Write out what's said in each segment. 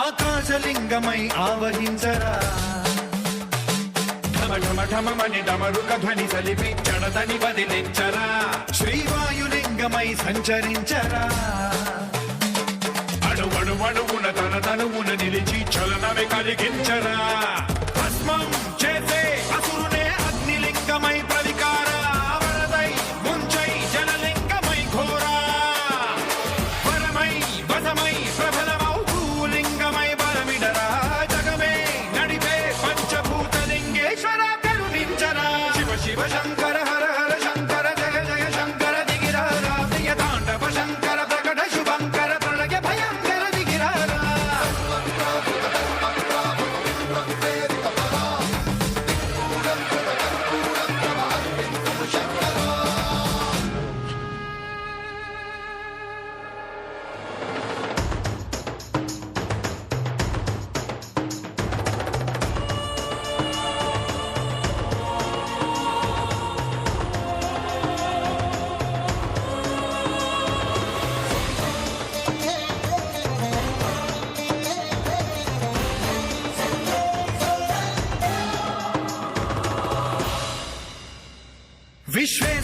ఆకాశలింగమై ఆవహించరా ఢమఢమఢమని డమరుక ధ్వని సలిపి చడదని వదిలించరా శ్రీవాయులింగమై సంచరించరా అణువణువున తన తనువున నిలిచి చలనమే కలిగించరా భస్మం చేసే అసురునే అగ్నిలింగమై ప్రవికార వరదై ముంచై జలలింగమై ఘోరా వరమై వసమై ప్రబలమౌ భూలింగమై బలమిడరా జగమే నడిపే పంచభూతలింగేశ్వర కరుణించరా శివ శివ శంకర హర హర శంకర జయ జయ శంకర దిగిరారా ప్రియ తాండవ శంకర ప్రకట శుభంకర ప్రళయ భయంకర దిగిరారా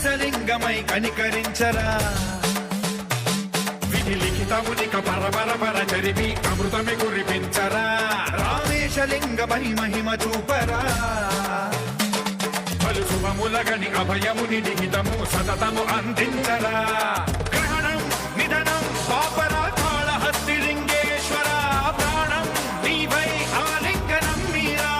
కేశలింగమై కనికరించరా విధి లిఖితమునిక పరపర చరివి అమృతమి కురిపించరా రామేశలింగమై మహిమ చూపరా పలు శుభములగని అభయముని లిఖితము సతతము అందించరా గ్రహణం నిధనం పాపరాకాళ హస్తి లింగేశ్వర ప్రాణం నీవై ఆలింగనం మీరా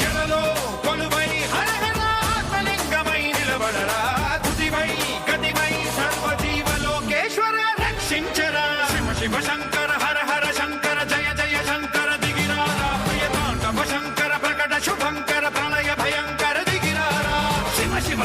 జలలో కొలువై హరహర ఆత్మలింగమై నిలబడరా తుదివై గతివై సర్వజీవలోకేశ్వర రక్షించరా శివ శివ శంకర హర హర శంకర జయ జయ శంకర దిగిరారా ప్రియతాండవ శంకర ప్రకట శుభంకర ప్రళయ భయంకర దిగిరారా శివ శివ